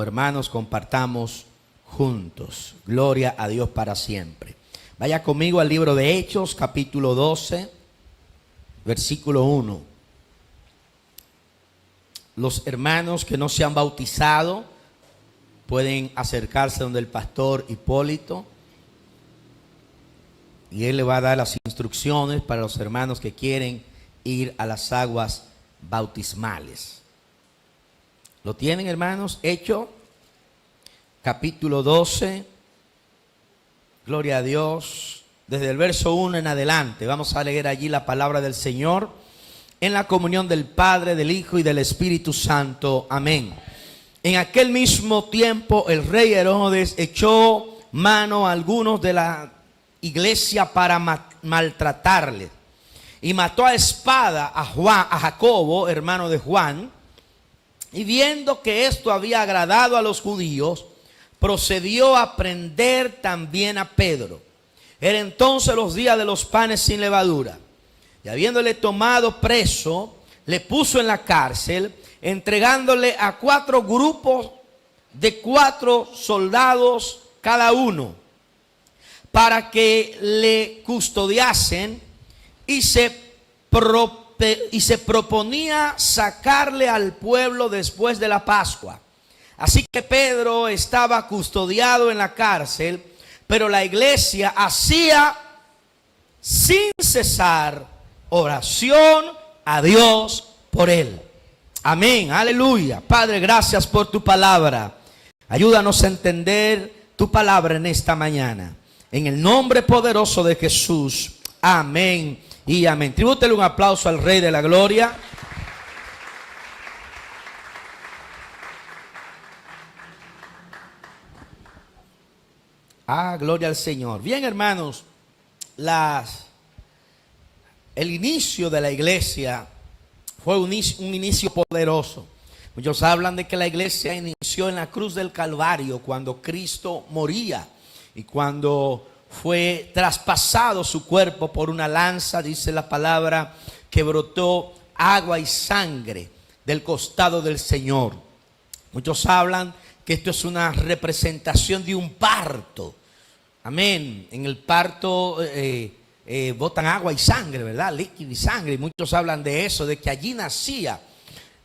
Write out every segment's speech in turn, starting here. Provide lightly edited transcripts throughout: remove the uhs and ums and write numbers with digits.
hermanos, compartamos juntos. Gloria a Dios para siempre. Vaya conmigo al libro de Hechos, capítulo 12, versículo 1. Los hermanos que no se han bautizado pueden acercarse donde el pastor Hipólito y él le va a dar las instrucciones para los hermanos que quieren ir a las aguas bautismales. ¿Lo tienen, hermanos? Hechos, capítulo 12. Gloria a Dios. Desde el verso 1 en adelante. Vamos a leer allí la palabra del Señor. En la comunión del Padre, del Hijo y del Espíritu Santo. Amén. En aquel mismo tiempo el rey Herodes echó mano a algunos de la iglesia para maltratarles. Y mató a espada a Jacobo, hermano de Juan. Y viendo que esto había agradado a los judíos, procedió a prender también a Pedro. Era entonces los días de los panes sin levadura. Y habiéndole tomado preso, le puso en la cárcel, entregándole a 4 grupos de 4 soldados cada uno, para que le custodiasen, y se proponía sacarle al pueblo después de la Pascua. Así que Pedro estaba custodiado en la cárcel, pero la iglesia hacía sin cesar oración a Dios por él. Amén, aleluya. Padre, gracias por tu palabra. Ayúdanos a entender tu palabra en esta mañana. En el nombre poderoso de Jesús. Amén y amén. Tribútele un aplauso al Rey de la Gloria. Gloria al Señor. Bien, hermanos, el inicio de la iglesia fue un inicio poderoso. Muchos hablan de que la iglesia inició en la cruz del Calvario, cuando Cristo moría y cuando fue traspasado su cuerpo por una lanza, dice la palabra, que brotó agua y sangre del costado del Señor. Muchos hablan que esto es una representación de un parto. Amén. En el parto botan agua y sangre, ¿verdad? Líquido y sangre. Y muchos hablan de eso, de que allí nacía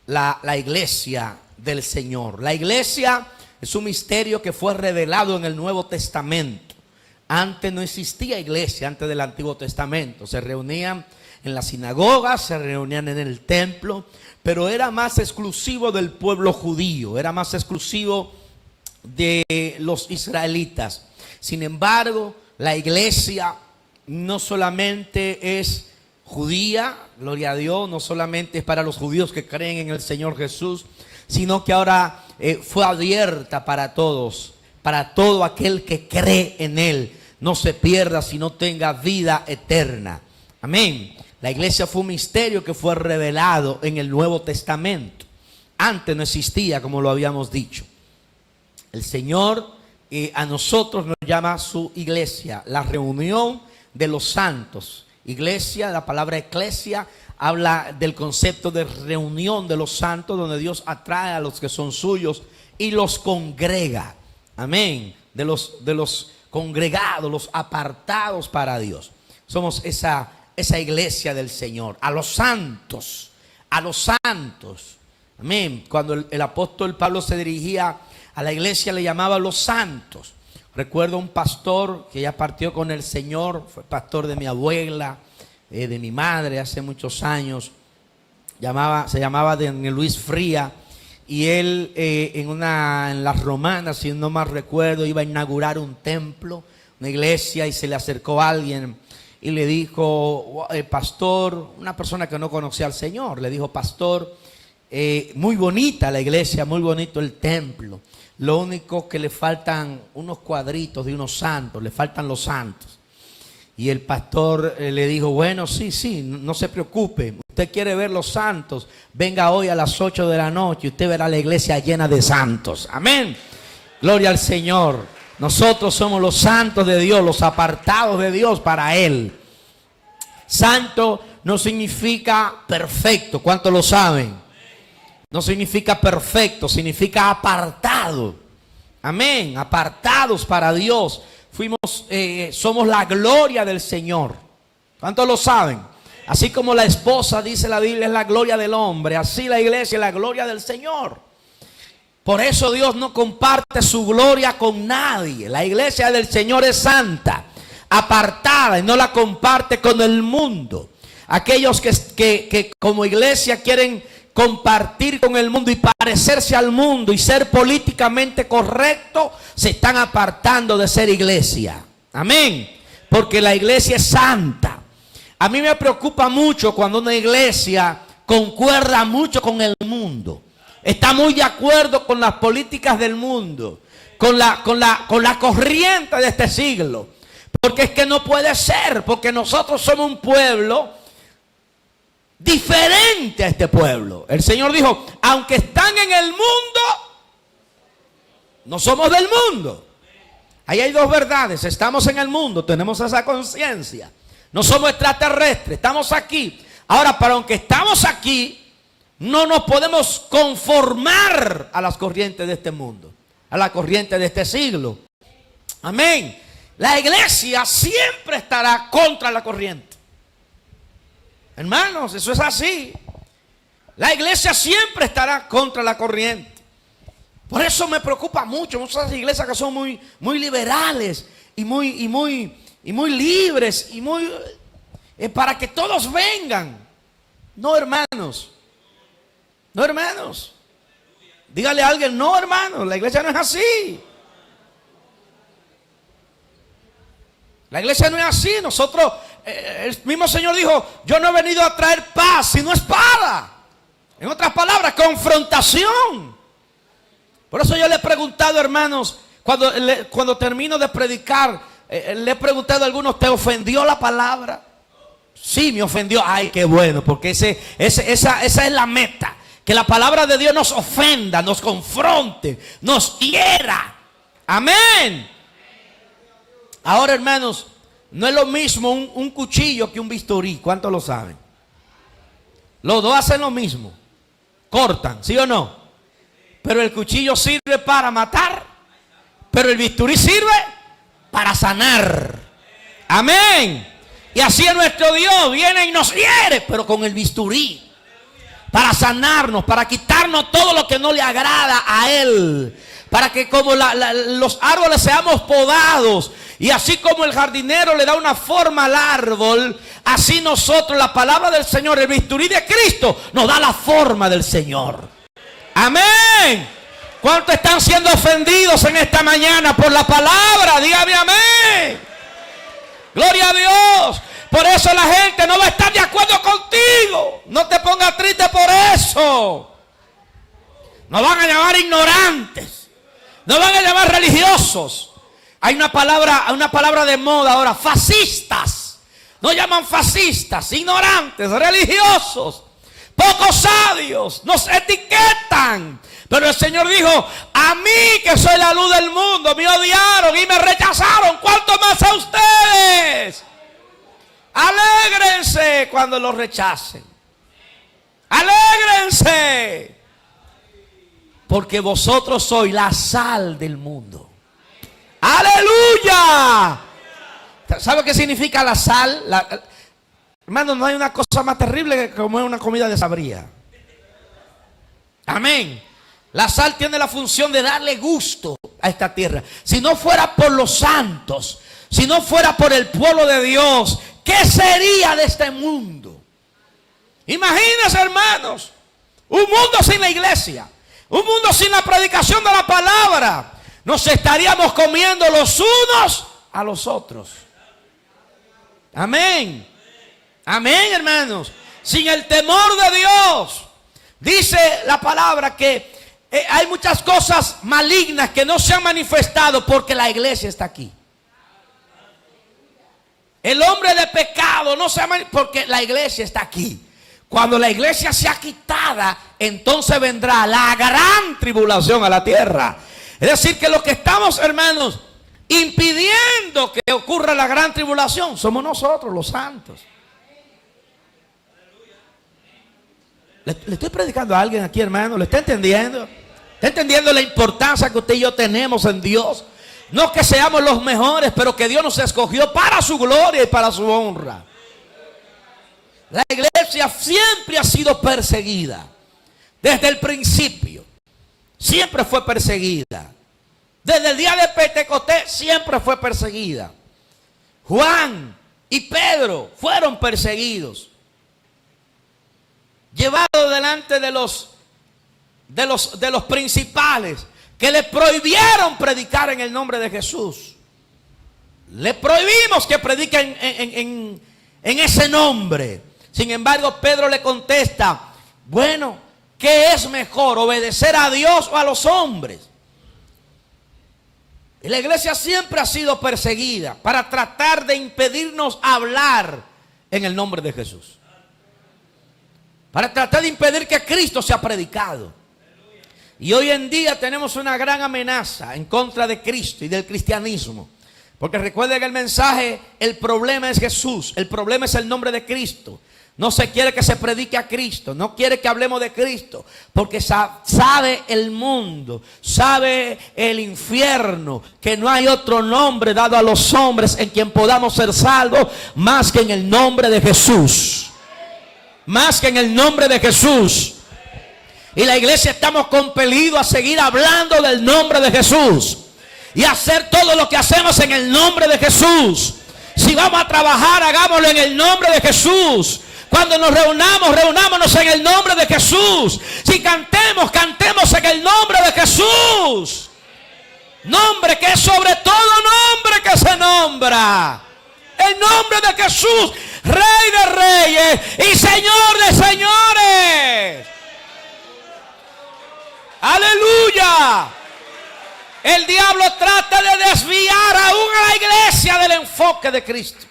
la iglesia del Señor. La iglesia es un misterio que fue revelado en el Nuevo Testamento. Antes no existía iglesia, antes del Antiguo Testamento. Se reunían en las sinagogas, se reunían en el templo, pero era más exclusivo del pueblo judío, era más exclusivo de los israelitas. Sin embargo, la iglesia no solamente es judía, gloria a Dios, no solamente es para los judíos que creen en el Señor Jesús, sino que ahora fue abierta para todos, para todo aquel que cree en Él, no se pierda, sino tenga vida eterna. Amén. La iglesia fue un misterio que fue revelado en el Nuevo Testamento. Antes no existía, como lo habíamos dicho. El Señor a nosotros nos llama su iglesia, la reunión de los santos. Iglesia, la palabra eclesia habla del concepto de reunión de los santos, donde Dios atrae a los que son suyos y los congrega. Amén. De los congregados, los apartados para Dios. Somos esa iglesia del Señor, a los santos, a los santos. Amén. Cuando el apóstol Pablo se dirigía a la iglesia, le llamaba los santos. Recuerdo un pastor que ya partió con el Señor, fue pastor de mi abuela, de mi madre hace muchos años. Se llamaba Daniel Luis Fría. Y él en las Romanas, si no mal recuerdo, iba a inaugurar un templo, una iglesia, y se le acercó a alguien y le dijo, pastor, una persona que no conocía al Señor, le dijo, pastor, muy bonita la iglesia, muy bonito el templo. Lo único que le faltan unos cuadritos de unos santos, le faltan los santos. Y el pastor le dijo, bueno, sí, no se preocupe. Usted quiere ver los santos, venga hoy a las 8 de la noche y usted verá la iglesia llena de santos. Amén. Gloria al Señor. Nosotros somos los santos de Dios, los apartados de Dios para Él. Santo no significa perfecto. ¿Cuántos lo saben? no significa perfecto, significa apartado. Amén, apartados para Dios. Somos la gloria del Señor. ¿Cuántos lo saben? Así como la esposa, dice la Biblia, es la gloria del hombre, así la iglesia es la gloria del Señor. Por eso Dios no comparte su gloria con nadie. La iglesia del Señor es santa, apartada, y no la comparte con el mundo. Aquellos que como iglesia quieren compartir con el mundo y parecerse al mundo y ser políticamente correcto, se están apartando de ser iglesia. Amén. Porque la iglesia es santa. A mí me preocupa mucho cuando una iglesia concuerda mucho con el mundo. Está muy de acuerdo con las políticas del mundo, con la corriente de este siglo. Porque es que no puede ser, porque nosotros somos un pueblo diferente a este pueblo. El Señor dijo, aunque están en el mundo, no somos del mundo. Ahí hay dos verdades: estamos en el mundo, tenemos esa conciencia. No somos extraterrestres, estamos aquí. Ahora, pero aunque estamos aquí, no nos podemos conformar a las corrientes de este mundo, a la corriente de este siglo. Amén. La iglesia siempre estará contra la corriente. Hermanos, eso es así. La iglesia siempre estará contra la corriente. Por eso me preocupa mucho muchas iglesias que son muy liberales y muy libres y para que todos vengan. No, hermanos. No, hermanos. Dígale a alguien, no, hermanos, la iglesia no es así. La iglesia no es así. Nosotros, el mismo Señor dijo, yo no he venido a traer paz, sino espada. En otras palabras, confrontación. Por eso yo le he preguntado, hermanos, cuando termino de predicar, le he preguntado a algunos, ¿te ofendió la palabra? Sí, me ofendió. Ay, qué bueno, porque esa es la meta. Que la palabra de Dios nos ofenda, nos confronte, nos hiera. Amén. Ahora, hermanos, no es lo mismo un cuchillo que un bisturí. ¿Cuántos lo saben? Los dos hacen lo mismo. Cortan, ¿sí o no? Pero el cuchillo sirve para matar, pero el bisturí sirve para sanar. Amén. Y así es nuestro Dios. Viene y nos hiere, pero con el bisturí. Para sanarnos, para quitarnos todo lo que no le agrada a Él. Para que como los árboles seamos podados. Y así como el jardinero le da una forma al árbol, así nosotros, la palabra del Señor, el bisturí de Cristo, nos da la forma del Señor. Amén. ¿Cuántos están siendo ofendidos en esta mañana por la palabra? Dígame amén. Gloria a Dios. Por eso la gente no va a estar de acuerdo contigo. No te pongas triste por eso. Nos van a llamar ignorantes. Nos van a llamar religiosos. Hay una palabra de moda ahora, fascistas. Nos llaman fascistas, ignorantes, religiosos, poco sabios. Nos etiquetan. Pero el Señor dijo, a mí que soy la luz del mundo, me odiaron y me rechazaron. ¿Cuánto más a ustedes? Alégrense cuando los rechacen. Alégrense. Porque vosotros sois la sal del mundo. ¡Aleluya! ¿Sabe qué significa la sal? Hermano, no hay una cosa más terrible que comer una comida desabrida. Amén. La sal tiene la función de darle gusto a esta tierra. Si no fuera por los santos, si no fuera por el pueblo de Dios, ¿qué sería de este mundo? Imagínense, hermanos, un mundo sin la iglesia, un mundo sin la predicación de la palabra. Nos estaríamos comiendo los unos a los otros. Amén. Amén, hermanos. Sin el temor de Dios. Dice la palabra que hay muchas cosas malignas que no se han manifestado porque la iglesia está aquí. El hombre de pecado no se ha manifestado porque la iglesia está aquí. Cuando la iglesia sea quitada, entonces vendrá la gran tribulación a la tierra. Es decir, que los que estamos, hermanos, impidiendo que ocurra la gran tribulación, somos nosotros, los santos. Le estoy predicando a alguien aquí, hermano. ¿Le está entendiendo? ¿Está entendiendo la importancia que usted y yo tenemos en Dios? No que seamos los mejores, pero que Dios nos escogió para su gloria y para su honra. La iglesia siempre ha sido perseguida. Desde el principio. Siempre fue perseguida. Desde el día de Pentecostés siempre fue perseguida. Juan y Pedro fueron perseguidos. Llevados delante de los principales que le prohibieron predicar en el nombre de Jesús. Le prohibimos que prediquen en ese nombre. Sin embargo, Pedro le contesta: bueno, ¿qué es mejor, obedecer a Dios o a los hombres? Y la iglesia siempre ha sido perseguida para tratar de impedirnos hablar en el nombre de Jesús. Para tratar de impedir que Cristo sea predicado. Y hoy en día tenemos una gran amenaza en contra de Cristo y del cristianismo. Porque recuerden el mensaje, el problema es Jesús, el problema es el nombre de Cristo. No se quiere que se predique a Cristo, no quiere que hablemos de Cristo, porque sabe el mundo, sabe el infierno, que no hay otro nombre dado a los hombres en quien podamos ser salvos más que en el nombre de Jesús. Más que en el nombre de Jesús. Y la iglesia estamos compelidos a seguir hablando del nombre de Jesús y hacer todo lo que hacemos en el nombre de Jesús. Si vamos a trabajar, hagámoslo en el nombre de Jesús. Cuando nos reunamos, reunámonos en el nombre de Jesús. Si cantemos, cantemos en el nombre de Jesús. Nombre que es sobre todo nombre que se nombra. El nombre de Jesús, Rey de reyes y Señor de señores. Aleluya. El diablo trata de desviar aún a la iglesia del enfoque de Cristo.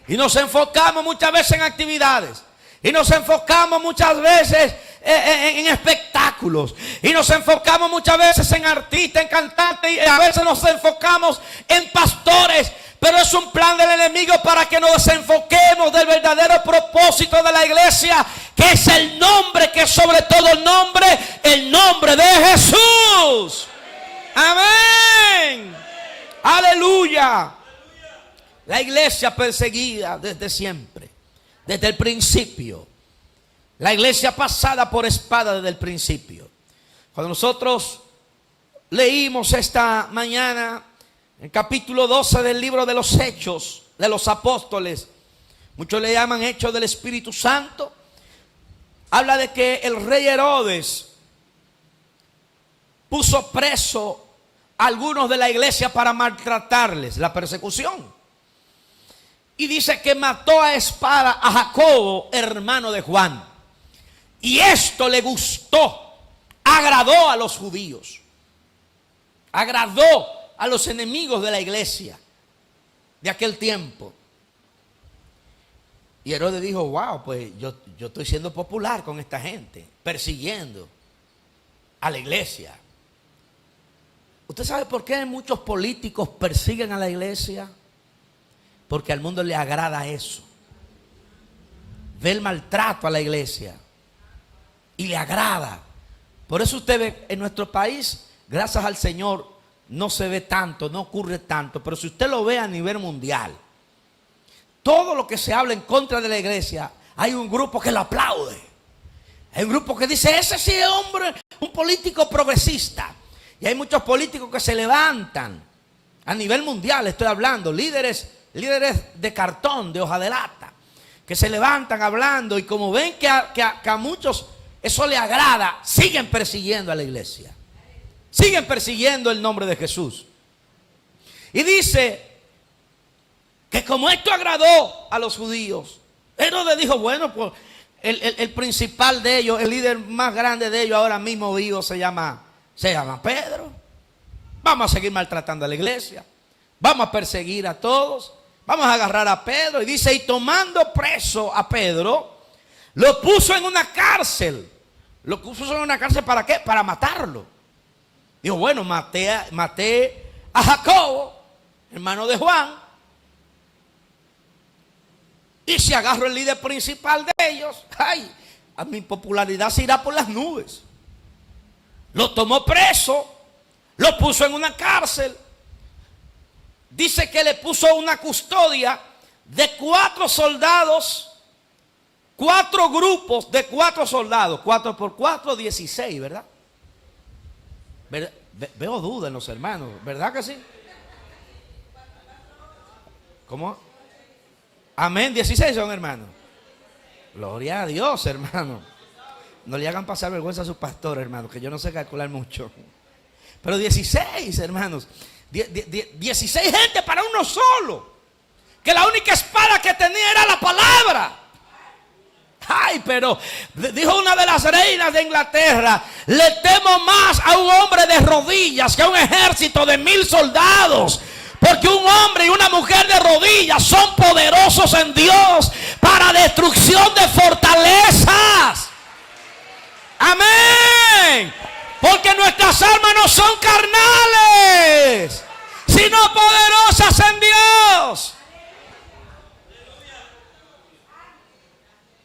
Y nos enfocamos muchas veces en actividades. Y nos enfocamos muchas veces en espectáculos. Y nos enfocamos muchas veces en artistas, en cantantes. Y a veces nos enfocamos en pastores. Pero es un plan del enemigo para que nos desenfoquemos del verdadero propósito de la iglesia, que es el nombre, que es sobre todo nombre, el nombre de Jesús. Amén. Aleluya. La iglesia perseguida desde siempre, desde el principio. La iglesia pasada por espada desde el principio. Cuando nosotros leímos esta mañana el capítulo 12 del libro de los Hechos de los Apóstoles, muchos le llaman Hechos del Espíritu Santo, habla de que el rey Herodes puso preso a algunos de la iglesia para maltratarles, la persecución. Y dice que mató a espada a Jacobo, hermano de Juan. Y esto le gustó, agradó a los judíos, agradó a los enemigos de la iglesia de aquel tiempo. Y Herodes dijo: wow, pues yo estoy siendo popular con esta gente, persiguiendo a la iglesia. ¿Usted sabe por qué muchos políticos persiguen a la iglesia? Porque al mundo le agrada eso. Ve el maltrato a la iglesia y le agrada. Por eso usted ve en nuestro país, gracias al Señor, no se ve tanto, no ocurre tanto. Pero si usted lo ve a nivel mundial, todo lo que se habla en contra de la iglesia, hay un grupo que lo aplaude. Hay un grupo que dice: ese sí es hombre, un político progresista. Y hay muchos políticos que se levantan a nivel mundial, estoy hablando, líderes de cartón, de hoja de lata, que se levantan hablando, y como ven que a muchos eso le agrada, siguen persiguiendo a la iglesia, siguen persiguiendo el nombre de Jesús. Y dice que como esto agradó a los judíos, Herodes dijo: bueno, pues el principal de ellos, el líder más grande de ellos ahora mismo vivo se llama Pedro. Vamos a seguir maltratando a la iglesia, vamos a perseguir a todos, vamos a agarrar a Pedro. Y dice: y tomando preso a Pedro, lo puso en una cárcel. ¿Lo puso en una cárcel para qué? Para matarlo. Dijo: bueno, maté a Jacobo, hermano de Juan, y si agarro el líder principal de ellos, ay, a mi popularidad se irá por las nubes. Lo tomó preso, lo puso en una cárcel. Dice que le puso una custodia de 4 soldados, 4 grupos de 4 soldados, 4 por 4, 16, ¿verdad? Veo duda en los hermanos, ¿verdad que sí? ¿Cómo? Amén, 16 son, hermanos. Gloria a Dios, hermano. No le hagan pasar vergüenza a su pastor, hermano, que yo no sé calcular mucho. Pero 16, hermanos. 16 gente para uno solo. Que la única espada que tenía era la palabra. Ay, pero dijo una de las reinas de Inglaterra: le temo más a un hombre de rodillas que a un ejército de 1000 soldados. Porque un hombre y una mujer de rodillas son poderosos en Dios para destrucción de fortalezas. Amén. Porque nuestras armas no son carnales, sino poderosas en Dios.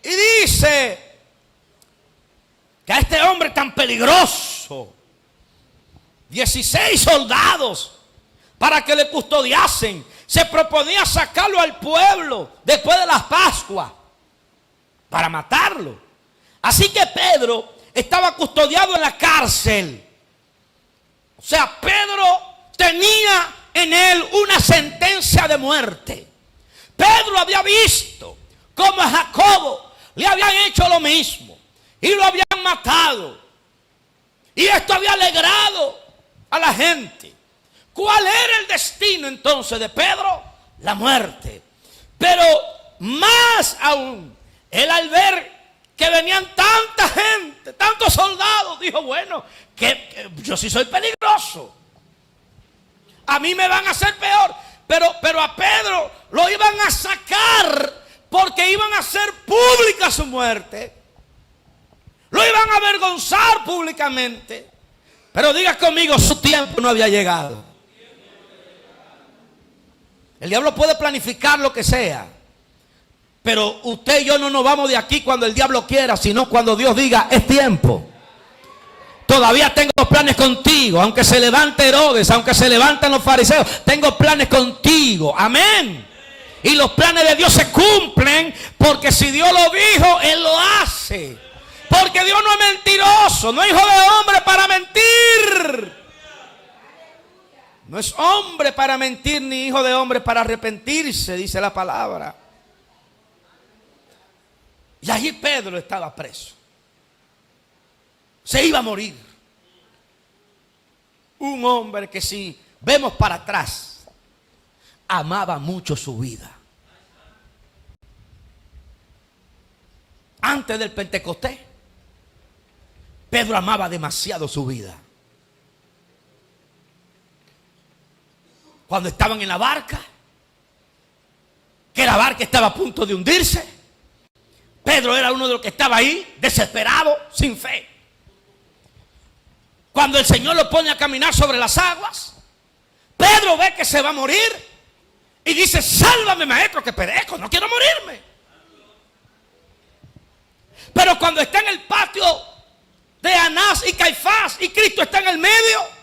Y dice que a este hombre tan peligroso, 16 soldados para que le custodiasen, se proponía sacarlo al pueblo después de las Pascuas para matarlo. Así que Pedro estaba custodiado en la cárcel. O sea, Pedro tenía en él una sentencia de muerte. Pedro había visto cómo a Jacobo le habían hecho lo mismo y lo habían matado. Y esto había alegrado a la gente. ¿Cuál era el destino entonces de Pedro? La muerte. Pero más aún, él al ver que venían tanta gente, tantos soldados, dijo: bueno, que yo sí soy peligroso, a mí me van a hacer peor. Pero a Pedro lo iban a sacar porque iban a hacer pública su muerte. Lo iban a avergonzar públicamente. Pero diga conmigo, su tiempo no había llegado. El diablo puede planificar lo que sea, pero usted y yo no nos vamos de aquí cuando el diablo quiera, sino cuando Dios diga: es tiempo. Todavía tengo planes contigo, aunque se levante Herodes, aunque se levanten los fariseos, tengo planes contigo. Amén. Y los planes de Dios se cumplen, porque si Dios lo dijo, Él lo hace. Porque Dios no es mentiroso, no es hijo de hombre para mentir. No es hombre para mentir, ni hijo de hombre para arrepentirse, dice la palabra. Y allí Pedro estaba preso. Se iba a morir. Un hombre que, si vemos para atrás, amaba mucho su vida. Antes del Pentecostés, Pedro amaba demasiado su vida. Cuando estaban en la barca, que la barca estaba a punto de hundirse, Pedro era uno de los que estaba ahí, desesperado, sin fe. Cuando el Señor lo pone a caminar sobre las aguas, Pedro ve que se va a morir y dice: sálvame, maestro, que perezco, no quiero morirme. Pero cuando está en el patio de Anás y Caifás y Cristo está en el medio,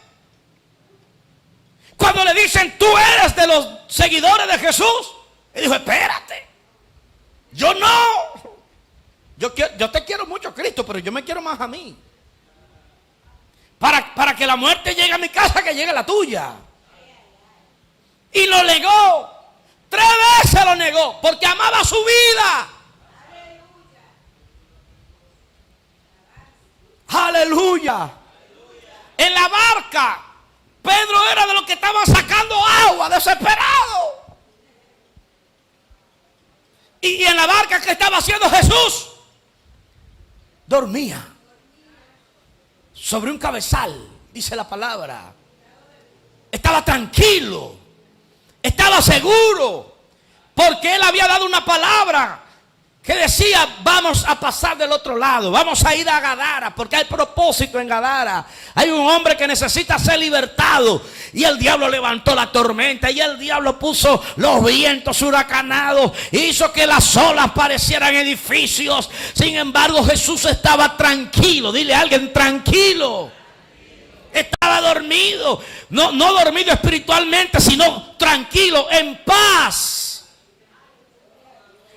cuando le dicen: tú eres de los seguidores de Jesús, él dijo: espérate, yo no. Yo te quiero mucho, Cristo, pero yo me quiero más a mí. Para que la muerte llegue a mi casa, que llegue a la tuya. Y lo negó. 3 veces lo negó, porque amaba su vida. Aleluya. En la barca, Pedro era de los que estaban sacando agua, desesperado. Y en la barca que estaba haciendo Jesús, dormía sobre un cabezal, dice la palabra. Estaba tranquilo, estaba seguro, porque él había dado una palabra que decía: vamos a pasar del otro lado, vamos a ir a Gadara, porque hay propósito en Gadara. Hay un hombre que necesita ser libertado. Y el diablo levantó la tormenta, y el diablo puso los vientos huracanados, hizo que las olas parecieran edificios. Sin embargo, Jesús estaba tranquilo. Dile a alguien: tranquilo. Estaba dormido, no dormido espiritualmente, sino tranquilo, en paz.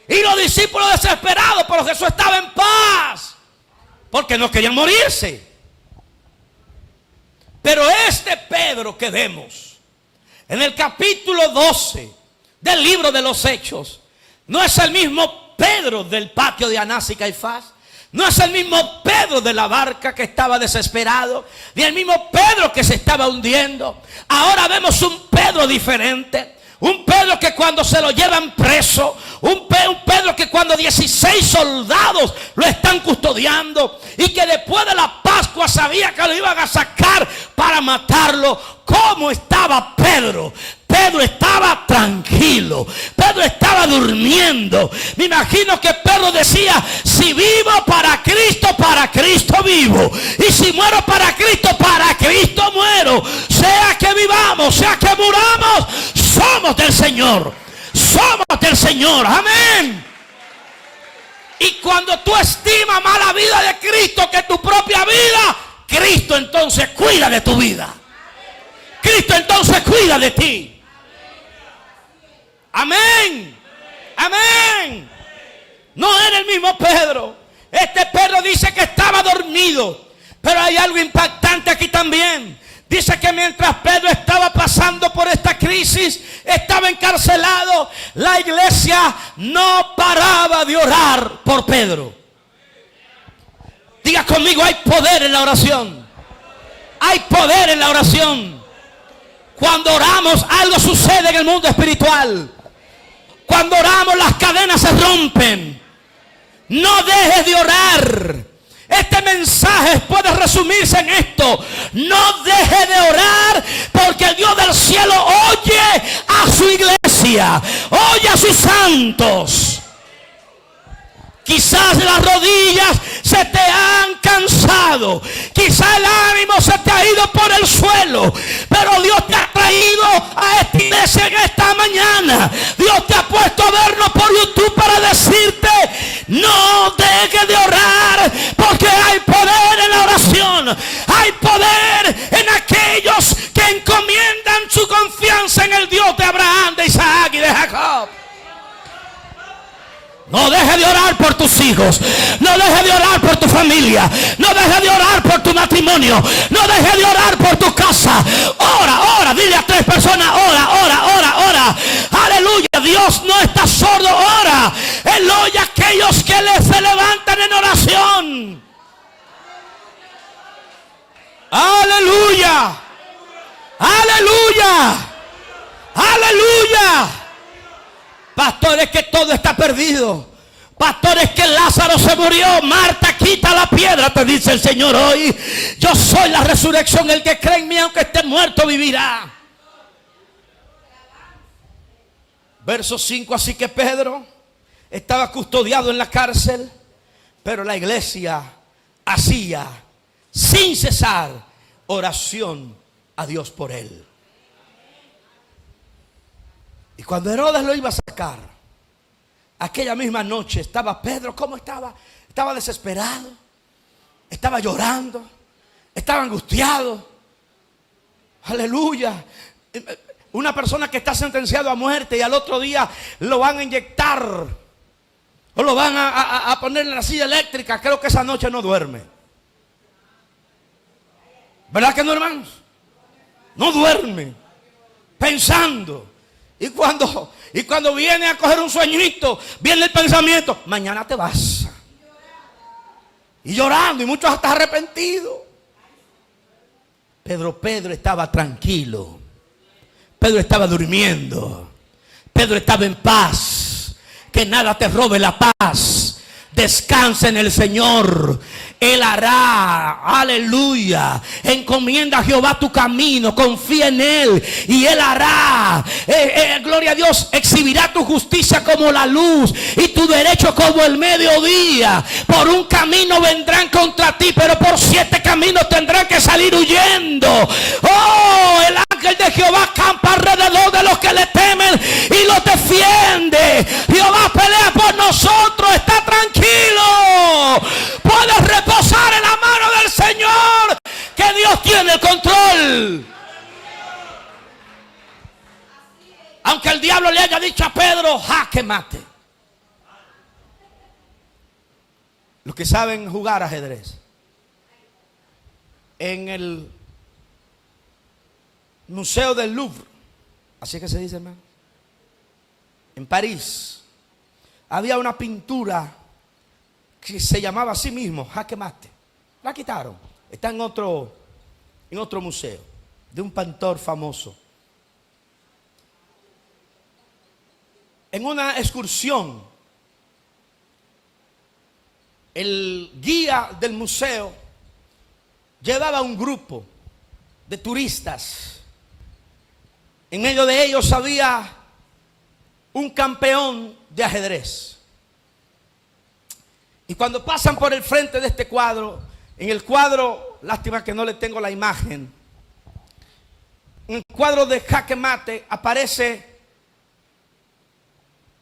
Y los discípulos desesperados, pero Jesús estaba en paz, porque no querían morirse. Pero este Pedro que vemos en el capítulo 12 del libro de los Hechos, no es el mismo Pedro del patio de Anás y Caifás. No es el mismo Pedro de la barca que estaba desesperado, ni el mismo Pedro que se estaba hundiendo. Ahora vemos un Pedro diferente. Un Pedro que cuando se lo llevan preso, un Pedro que cuando 16 soldados lo están custodiando, y que después de la Pascua sabía que lo iban a sacar para matarlo. ¿Cómo estaba Pedro? Pedro estaba tranquilo. Pedro estaba durmiendo. Me imagino que Pedro decía: si vivo para Cristo vivo. Y si muero para Cristo muero. Sea que vivamos, sea que muramos, somos del Señor. Somos del Señor. Amén. Y cuando tú estimas más la vida de Cristo que tu propia vida, Cristo entonces cuida de tu vida. Cristo entonces cuida de ti. Amén. Amén. No era el mismo Pedro. Este Pedro dice que estaba dormido. Pero hay algo impactante aquí también. Dice que mientras Pedro estaba pasando por esta crisis, estaba encarcelado, la iglesia no paraba de orar por Pedro. Diga conmigo: hay poder en la oración. Hay poder en la oración. Cuando oramos, algo sucede en el mundo espiritual. Cuando oramos, las cadenas se rompen. No dejes de orar. Este mensaje puede resumirse en esto: no deje de orar, porque el Dios del cielo oye a su iglesia, oye a sus santos. Quizás las rodillas se te han cansado, quizás el ánimo se te ha ido por el suelo, pero Dios te ha traído a esta iglesia en esta mañana. Dios te ha puesto a vernos por YouTube para decirte: no dejes de orar, porque hay poder en la oración. Hay poder en aquellos que encomiendan su confianza en el Dios de Abraham, de Isaac y de Jacob. No dejes de orar por tus hijos. No dejes de orar por tu familia. No dejes de orar por tu matrimonio. No dejes de orar por tu casa. Ora. Dile a 3 personas: ora. Aleluya. Dios no está sordo. Ora. Él oye a aquellos que se levantan en oración. Aleluya. Pastores, que todo está perdido. Pastores, que Lázaro se murió. Marta, quita la piedra, te dice el Señor hoy. Yo soy la resurrección. El que cree en mí, aunque esté muerto, vivirá. Verso 5. Así que Pedro estaba custodiado en la cárcel, pero la iglesia hacía sin cesar oración a Dios por él. Y cuando Herodes lo iba a sacar, aquella misma noche estaba Pedro. ¿Cómo estaba? Estaba desesperado, estaba llorando, estaba angustiado. Aleluya. Una persona que está sentenciado a muerte y al otro día lo van a inyectar o lo van a poner en la silla eléctrica. Creo que esa noche no duerme. ¿Verdad que no, hermanos? No duerme pensando. Y cuando viene a coger un sueñito, viene el pensamiento: mañana te vas. Y llorando, y muchos hasta arrepentidos. Pedro estaba tranquilo. Pedro estaba durmiendo. Pedro estaba en paz. Que nada te robe la paz. Descansa en el Señor. Él hará, aleluya. Encomienda a Jehová tu camino, confía en Él y Él hará. Gloria a Dios, exhibirá tu justicia como la luz y tu derecho como el mediodía. Por un camino vendrán contra ti, pero por 7 caminos tendrán que salir huyendo. Oh, el ángel de Jehová acampa alrededor de los que le temen y los defiende. Jehová pelea por nosotros, está tranquilo. Puedes reposar en la mano del Señor, que Dios tiene el control. Aunque el diablo le haya dicho a Pedro, jaque mate. Los que saben jugar ajedrez, en el Museo del Louvre, así que se dice, hermano, en París, había una pintura que se llamaba así mismo, jaque mate. La quitaron. Está en otro museo, de un pintor famoso. En una excursión, el guía del museo llevaba un grupo de turistas. En medio de ellos había un campeón de ajedrez. Y cuando pasan por el frente de este cuadro, en el cuadro, lástima que no le tengo la imagen, en el cuadro de jaque mate aparece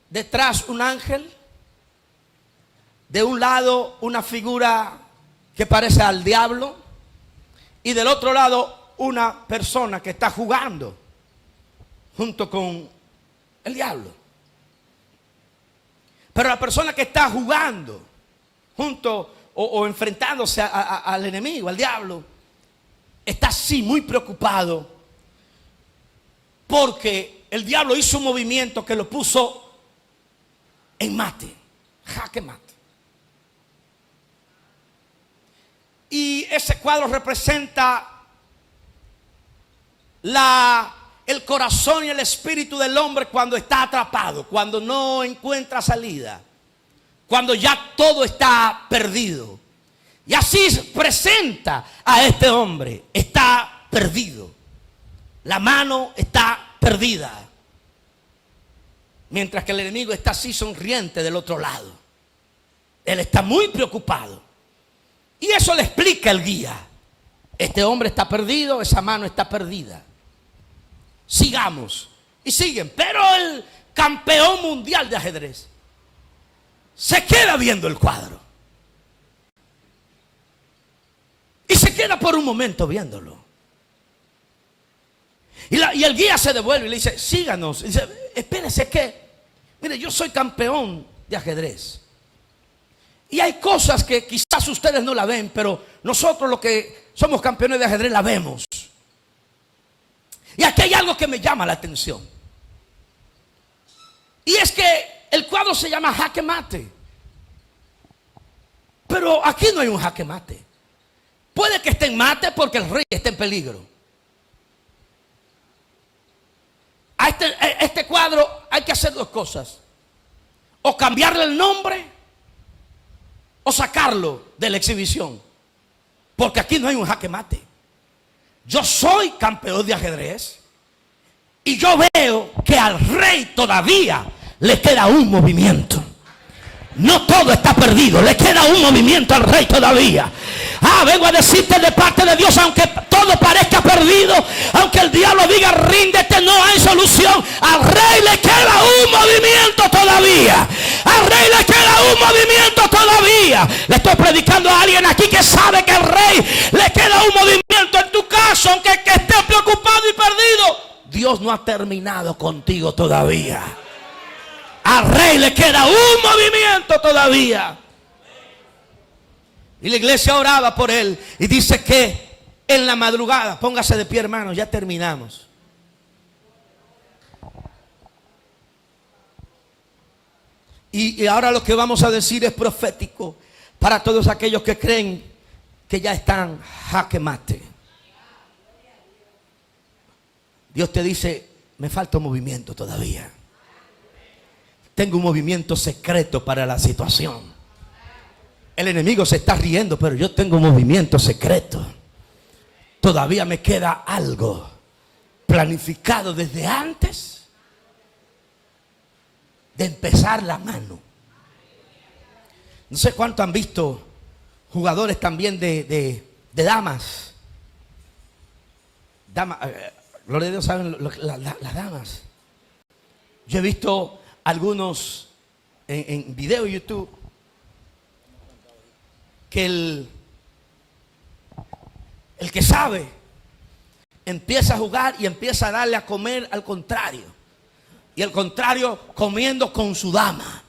detrás un ángel, de un lado una figura que parece al diablo y del otro lado una persona que está jugando junto con el diablo. Pero la persona que está jugando junto o enfrentándose al enemigo, al diablo, está así muy preocupado porque el diablo hizo un movimiento que lo puso en mate, jaque mate. Y ese cuadro representa el corazón y el espíritu del hombre cuando está atrapado, cuando no encuentra salida, cuando ya todo está perdido. Y así presenta a este hombre. Está perdido. La mano está perdida. Mientras que el enemigo está así sonriente del otro lado. Él está muy preocupado. Y eso le explica el guía. Este hombre está perdido, esa mano está perdida. Sigamos. Y siguen. Pero el campeón mundial de ajedrez se queda viendo el cuadro. Y se queda por un momento viéndolo. Y el guía se devuelve y le dice, síganos. Y dice, espérese que, mire, yo soy campeón de ajedrez. Y hay cosas que quizás ustedes no la ven, pero nosotros los que somos campeones de ajedrez la vemos. Y aquí hay algo que me llama la atención. Y es que el cuadro se llama jaque mate. Pero aquí no hay un jaque mate. Puede que esté en mate porque el rey esté en peligro. A este cuadro hay que hacer 2 cosas. O cambiarle el nombre o sacarlo de la exhibición. Porque aquí no hay un jaque mate. Yo soy campeón de ajedrez y yo veo que al rey todavía le queda un movimiento. No todo está perdido, le queda un movimiento al rey todavía. Vengo a decirte de parte de Dios, aunque todo parezca perdido, aunque el diablo diga ríndete, no hay solución. Al rey le queda un movimiento todavía. Al rey le queda un movimiento todavía. Le estoy predicando a alguien aquí que sabe que al rey le queda un movimiento en tu caso, aunque esté preocupado y perdido. Dios no ha terminado contigo todavía. Al rey le queda un movimiento todavía. Y la iglesia oraba por él. Y dice que en la madrugada, póngase de pie, hermano, ya terminamos. Y ahora lo que vamos a decir es profético para todos aquellos que creen que ya están jaque mate. Dios te dice, me falta un movimiento todavía. Tengo un movimiento secreto para la situación. El enemigo se está riendo, pero yo tengo un movimiento secreto. Todavía me queda algo planificado desde antes de empezar la mano. No sé cuánto han visto jugadores también de damas. Gloria a Dios, saben las damas. Yo he visto algunos en video de YouTube que el que sabe empieza a jugar y empieza a darle a comer al contrario. Y el contrario comiendo con su dama.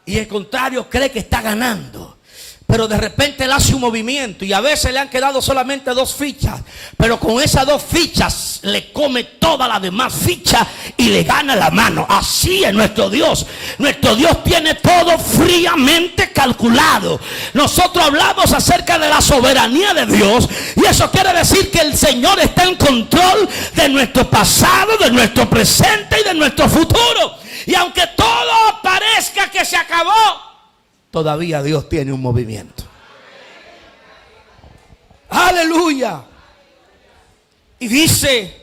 Y el contrario cree que está ganando. Pero de repente él hace un movimiento y a veces le han quedado solamente 2 fichas. Pero con esas 2 fichas le come toda la demás ficha y le gana la mano. Así es nuestro Dios. Nuestro Dios tiene todo fríamente calculado. Nosotros hablamos acerca de la soberanía de Dios. Y eso quiere decir que el Señor está en control de nuestro pasado, de nuestro presente y de nuestro futuro. Y aunque todo parezca que se acabó, todavía Dios tiene un movimiento. Aleluya. Y dice,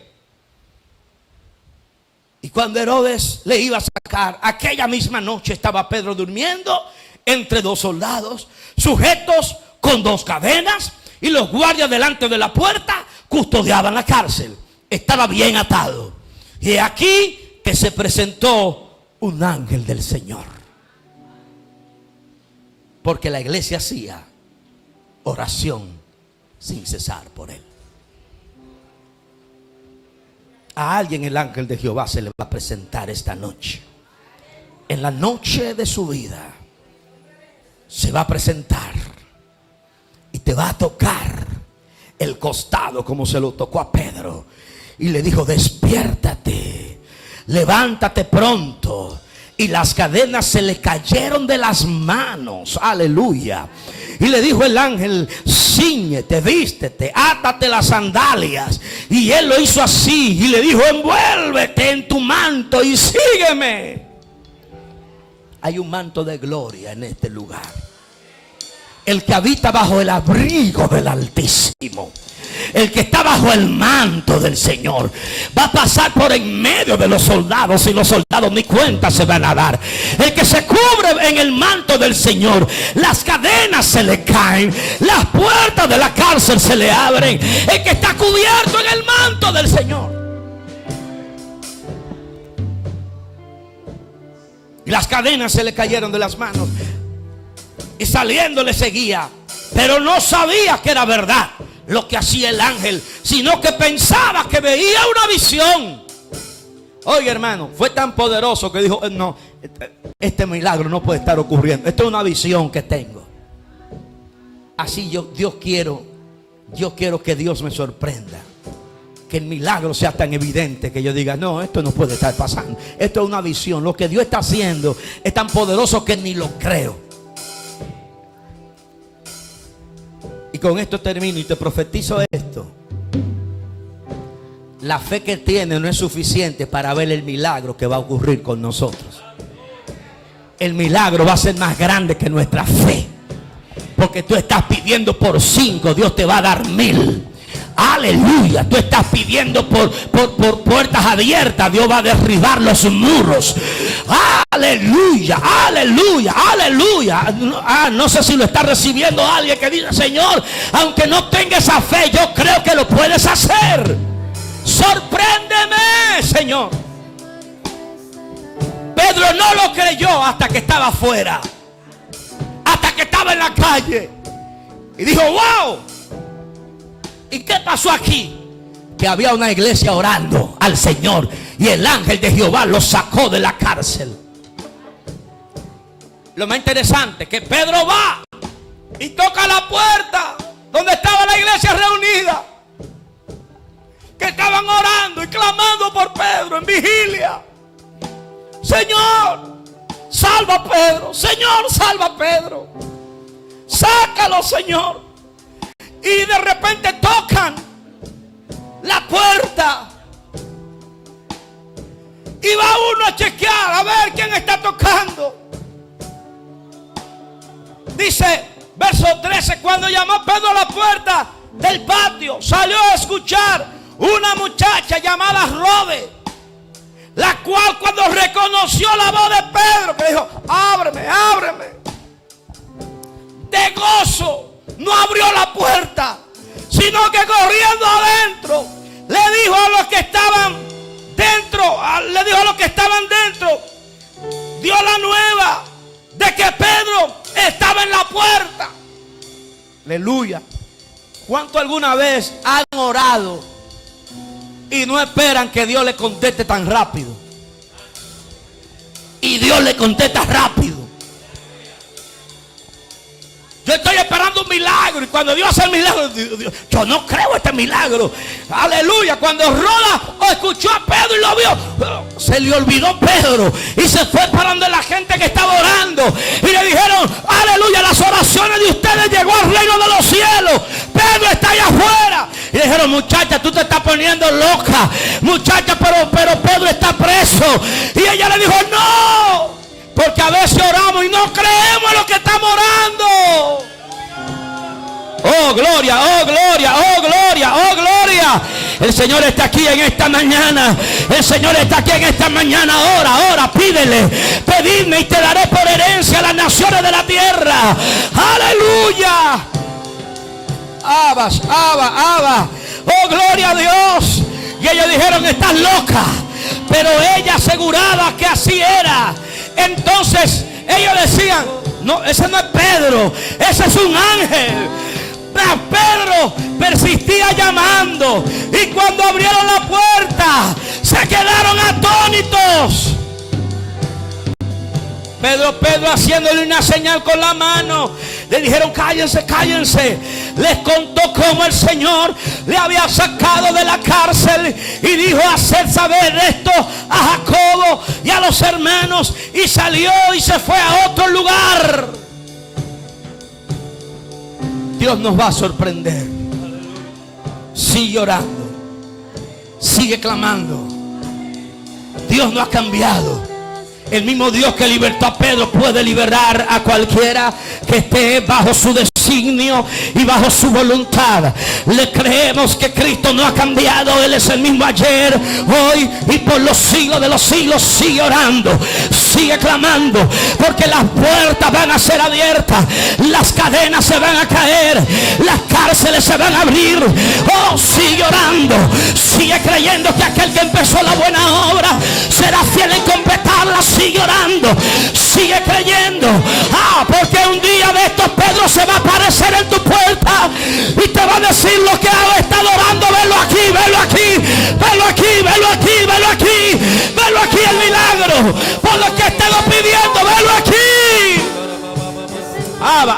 y cuando Herodes le iba a sacar, aquella misma noche estaba Pedro durmiendo entre 2 soldados, sujetos con 2 cadenas, y los guardias delante de la puerta custodiaban la cárcel. Estaba bien atado. Y aquí que se presentó un ángel del Señor. Porque la iglesia hacía oración sin cesar por él. A alguien el ángel de Jehová se le va a presentar esta noche. En la noche de su vida se va a presentar y te va a tocar el costado como se lo tocó a Pedro. Y le dijo: despiértate, levántate pronto. Y las cadenas se le cayeron de las manos. Aleluya. Y le dijo el ángel: cíñete, vístete, átate las sandalias. Y él lo hizo así. Y le dijo: envuélvete en tu manto y sígueme. Hay un manto de gloria en este lugar. El que habita bajo el abrigo del Altísimo, el que está bajo el manto del Señor, va a pasar por en medio de los soldados y los soldados ni cuenta se van a dar. El que se cubre en el manto del Señor, las cadenas se le caen, las puertas de la cárcel se le abren. El que está cubierto en el manto del Señor. Y las cadenas se le cayeron de las manos. Y saliendo le seguía, pero no sabía que era verdad lo que hacía el ángel, sino que pensaba que veía una visión. Oye, hermano, fue tan poderoso que dijo: no, este milagro no puede estar ocurriendo. Esto es una visión que tengo. Así yo quiero que Dios me sorprenda. Que el milagro sea tan evidente que yo diga: no, esto no puede estar pasando. Esto es una visión. Lo que Dios está haciendo es tan poderoso que ni lo creo. Y con esto termino y te profetizo esto. La fe que tiene no es suficiente para ver el milagro que va a ocurrir con nosotros. El milagro va a ser más grande que nuestra fe. Porque tú estás pidiendo por 5, Dios te va a dar 1000. Aleluya. Tú estás pidiendo por puertas abiertas, Dios va a derribar los muros. Aleluya, aleluya, aleluya. No sé si lo está recibiendo alguien que dice: Señor, aunque no tenga esa fe, yo creo que lo puedes hacer. Sorpréndeme, Señor. Pedro no lo creyó hasta que estaba afuera, hasta que estaba en la calle, y dijo: wow. ¿Y qué pasó aquí? Que había una iglesia orando al Señor y el ángel de Jehová lo sacó de la cárcel. Lo más interesante es que Pedro va y toca la puerta donde estaba la iglesia reunida, que estaban orando y clamando por Pedro en vigilia. Señor, salva a Pedro. Señor, salva a Pedro. Sácalo, Señor. Y de repente tocan la puerta y va uno a chequear a ver quién está tocando. Dice verso llegó Pedro a la puerta del patio, salió a escuchar una muchacha llamada Rode, la cual cuando reconoció la voz de Pedro, que dijo: ábreme, ábreme, de gozo no abrió la puerta, sino que corriendo adentro le dijo a los que estaban dentro, dio la nueva de que Pedro estaba en la puerta. Aleluya. ¿Cuánto alguna vez han orado y no esperan que Dios le conteste tan rápido? Y Dios le contesta rápido. Yo estoy esperando un milagro, y cuando Dios hace el milagro, yo no creo este milagro. Aleluya. Cuando Roda escuchó a Pedro y lo vio, se le olvidó Pedro y se fue parando de la gente que estaba orando, y le dijeron: aleluya, las oraciones de ustedes llegó al reino de los cielos. Pedro está allá afuera. Y le dijeron: muchacha, tú te estás poniendo loca, muchacha, pero Pedro está preso. Y ella le dijo: no, porque a veces oramos y no creemos lo que estamos orando. Oh gloria, oh gloria, oh gloria, oh gloria. El Señor está aquí en esta mañana. El Señor está aquí en esta mañana. Ora, pídele. Pedidme y te daré por herencia a las naciones de la tierra. Aleluya. Abba. Oh gloria a Dios. Y ellos dijeron: estás loca. Pero ella aseguraba que así era. Entonces ellos decían: no, ese no es Pedro, ese es un ángel. Pedro persistía llamando, y cuando abrieron la puerta se quedaron atónitos. Pedro haciéndole una señal con la mano. Le dijeron: cállense. Les contó cómo el Señor le había sacado de la cárcel, y dijo: haced saber esto a Jacobo y a los hermanos. Y salió y se fue a otro lugar. Dios nos va a sorprender. Sigue orando, sigue clamando. Dios no ha cambiado. El mismo Dios que libertó a Pedro puede liberar a cualquiera que esté bajo su designio y bajo su voluntad. Le creemos que Cristo no ha cambiado. Él es el mismo ayer, hoy y por los siglos de los siglos. Sigue orando, sigue clamando, porque las puertas van a ser abiertas, las cadenas se van a caer, las cárceles se van a abrir. Oh, sigue orando, sigue creyendo que aquel que empezó la buena obra será fiel en completarla. Sigue orando, sigue creyendo. Porque un día de estos Pedro se va a aparecer en tu puerta y te va a decir lo que ha estado orando. Velo aquí, velo aquí, velo aquí, velo aquí, velo aquí, velo aquí el milagro por lo que he estado pidiendo. Velo aquí. Abba.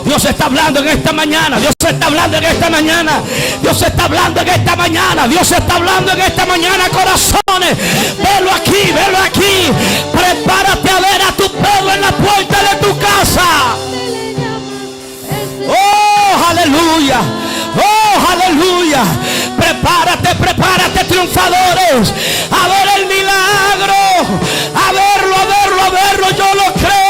Dios está hablando en esta mañana. Dios está hablando en esta mañana. Dios está hablando en esta mañana. Dios está hablando en esta mañana, corazones. Velo aquí, velo aquí. Prepárate a ver a tu Pedro en la puerta de tu casa. Oh, aleluya. Oh, aleluya. Prepárate, triunfadores, a ver el milagro. A verlo. Yo lo creo.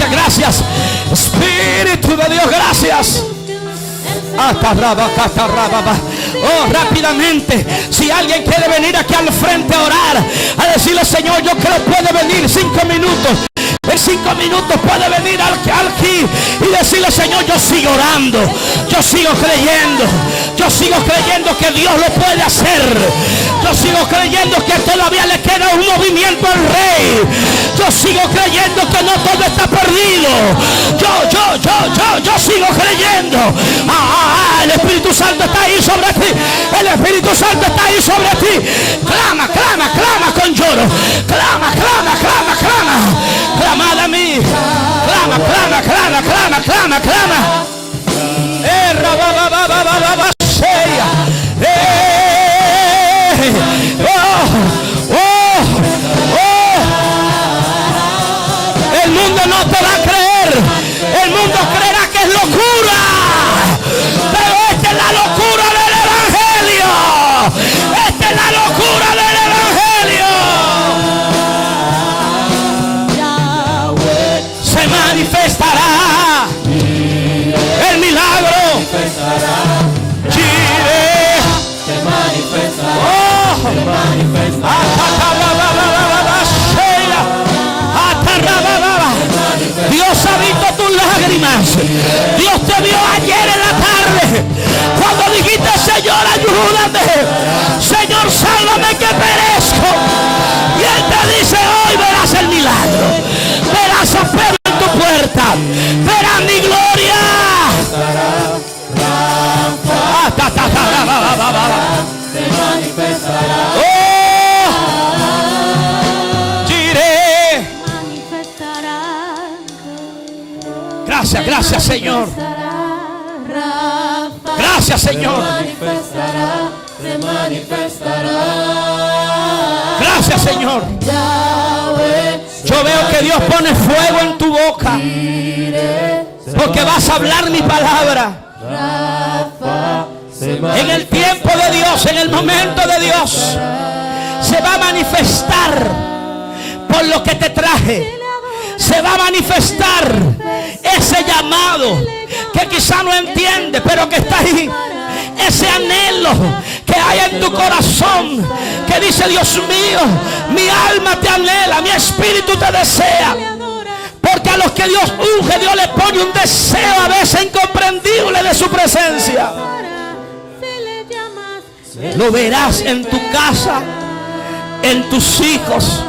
Gracias. Espíritu de Dios, gracias. Oh, rápidamente, si alguien quiere venir aquí al frente a orar, a decirle: Señor, yo creo, puede venir 5 minutos. En 5 minutos puede venir aquí y decirle: Señor, yo sigo orando, yo sigo creyendo que Dios lo puede hacer. Yo sigo creyendo que todavía le queda un movimiento al Rey. Yo sigo creyendo que no todo está perdido. Yo sigo creyendo. El Espíritu Santo está ahí sobre ti. El Espíritu Santo está ahí sobre ti. Clama con lloro. Clama. Clama a mí. Clama. El mundo no te va a creer. El mundo creerá que es locura. Pero esta es la locura del Evangelio. Esta es la locura del Evangelio. Dios ha visto tus lágrimas. Dios te vio ayer en la tarde cuando dijiste: Señor, ayúdame, Señor, sálvame que perezco. Y Él te dice: hoy verás el milagro, verás a Pedro en tu puerta, verás mi gloria. Se manifestará. Gracias, gracias, Señor. Gracias, Señor. Se manifestará. Gracias, Señor. Yo veo que Dios pone fuego en tu boca, porque vas a hablar mi palabra. En el tiempo de Dios, en el momento de Dios, se va a manifestar por lo que te traje. Se va a manifestar ese llamado que quizá no entiende, pero que está ahí. Ese anhelo que hay en tu corazón, que dice: Dios mío, mi alma te anhela, mi espíritu te desea. Porque a los que Dios unge, Dios le pone un deseo a veces incomprendible de su presencia. Lo verás en tu casa, en tus hijos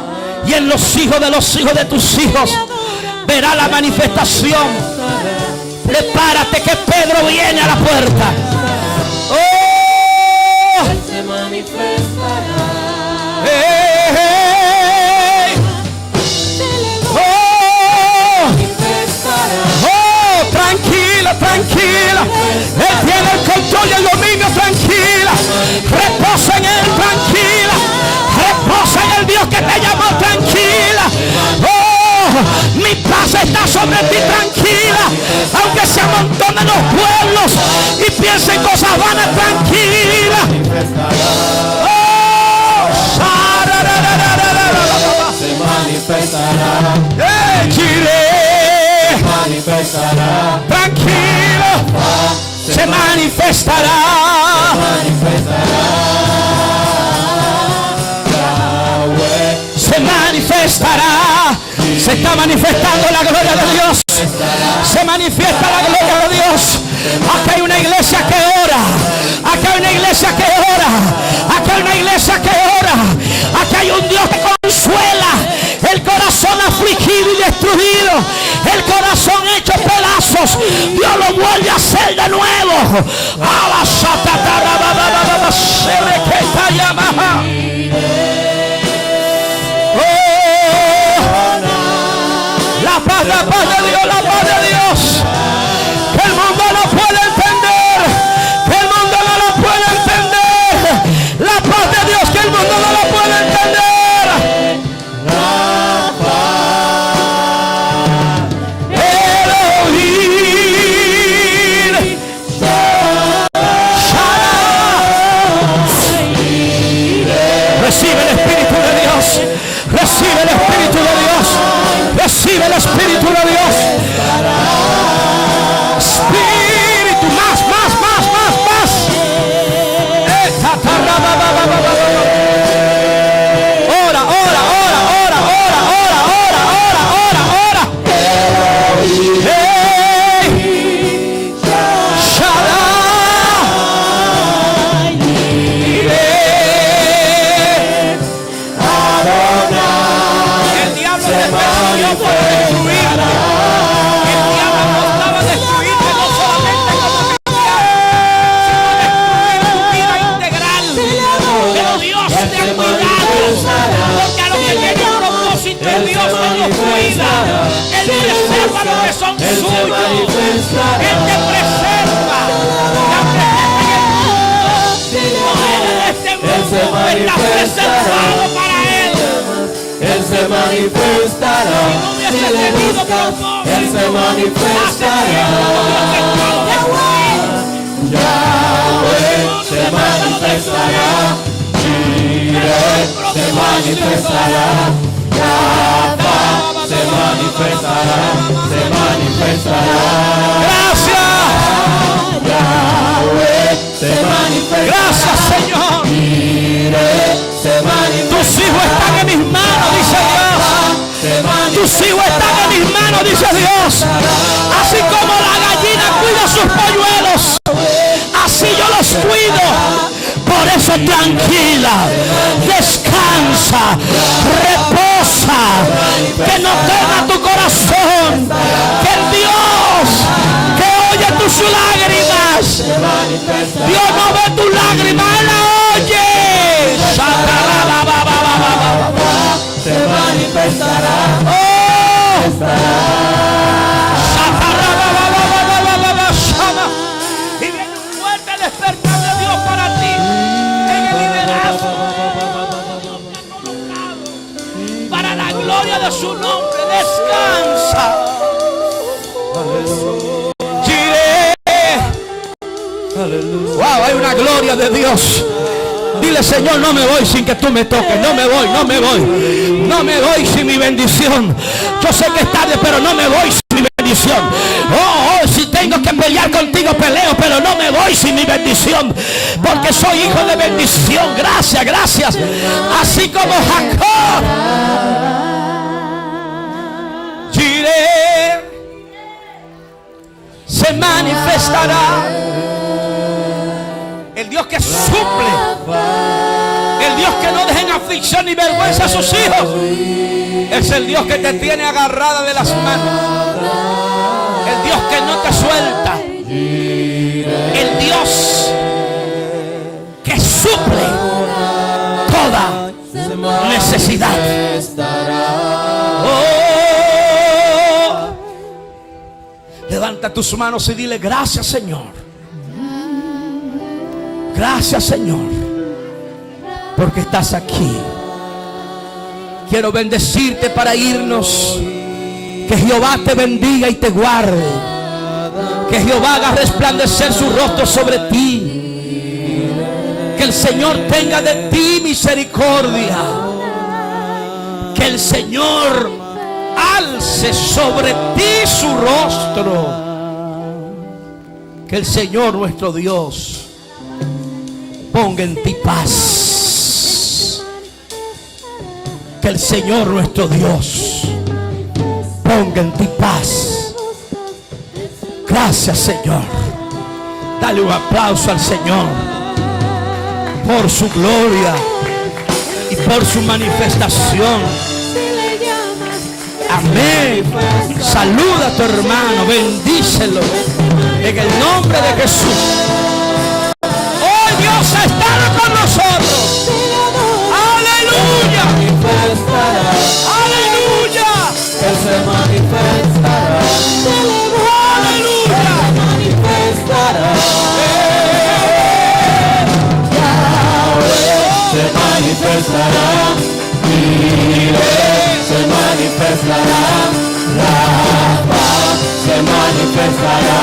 y en los hijos de tus hijos. Verá la manifestación. Prepárate que Pedro viene a la puerta. ¡Oh! Se manifestará. ¡Oh! Tranquila, tranquila. Él tiene el control y el dominio. Tranquila. Reposa en Él. Tranquila. Reposa en el Dios que te llamó. Tranquila. Mi paz está sobre ti, tranquila. Aunque se amontonen los pueblos y piensen cosas vanas, tranquila. Se manifestará. Se manifestará. Tranquilo. Se manifestará. Se manifestará. Se está manifestando la gloria de Dios. Se manifiesta la gloria de Dios. Aquí hay una iglesia que ora. Aquí hay una iglesia que ora. Aquí hay una iglesia que ora. Aquí hay un Dios que consuela el corazón afligido y destruido. El corazón hecho pedazos. Dios lo vuelve a hacer de nuevo. La paz de Dios, la paz de Dios. Que el mundo no puede entender. Que el mundo no lo puede entender. La paz de Dios que el mundo no lo puede entender. Elohim. Recibe el Espíritu de Dios. Recibe el Espíritu de Dios. Recibe el Espíritu de Dios. Espíritu, más. Ora. El diablo te persiguió por destruirte. El diablo apostaba a destruirte, no solamente como cristiano, sino destruir tu vida integral. Pero Dios te ha cuidado, porque a los que tienen propósito en Dios, Él los cuida. Él preserva a los que son suyos. Él te preserva. No eres de este mundo, estás preservado para Él. Él se manifestará. Si le buscas, Él se manifestará. Yahweh se manifestará. Jireh se manifestará. Rafa se manifestará. Se manifestará. Gracias. Yahweh se manifestará. Gracias, Señor. Jireh se Tus hijos están en mis manos, dice Dios. Así como la gallina cuida sus polluelos, así yo los cuido. Por eso tranquila, descansa, reposa, que no tema tu corazón, que el Dios que oye tus lágrimas, Dios no ve tus lágrimas, Él la oye. Se manifestará. Y viene un fuerte despertar de Dios para ti en el liderazgo, para la gloria de su nombre. Descansa. Wow, hay una gloria de Dios. Dile, Señor, no me voy sin que tú me toques. No me voy, no me voy. No me voy sin mi bendición. Yo sé que es tarde, pero no me voy sin mi bendición. Oh, si tengo que pelear contigo, peleo, pero no me voy sin mi bendición. Porque soy hijo de bendición. Gracias, gracias. Así como Jacob. Jireh se manifestará. El Dios que suple, el Dios que no deja en aflicción ni vergüenza a sus hijos, es el Dios que te tiene agarrada de las manos, el Dios que no te suelta, el Dios que suple toda necesidad. Oh, levanta tus manos y dile, gracias, Señor. Gracias, Señor, porque estás aquí. Quiero bendecirte para irnos. Que Jehová te bendiga y te guarde. Que Jehová haga resplandecer su rostro sobre ti. Que el Señor tenga de ti misericordia. Que el Señor alce sobre ti su rostro. Que el Señor nuestro Dios ponga en ti paz. Que el Señor nuestro Dios ponga en ti paz. Gracias, Señor. Dale un aplauso al Señor por su gloria y por su manifestación. Amén. Saluda a tu hermano, bendícelo en el nombre de Jesús. Dios ha estado con nosotros. Aleluya. Aleluya. Él se manifestará. Aleluya. Se manifestará. Se manifestará. La paz se manifestará.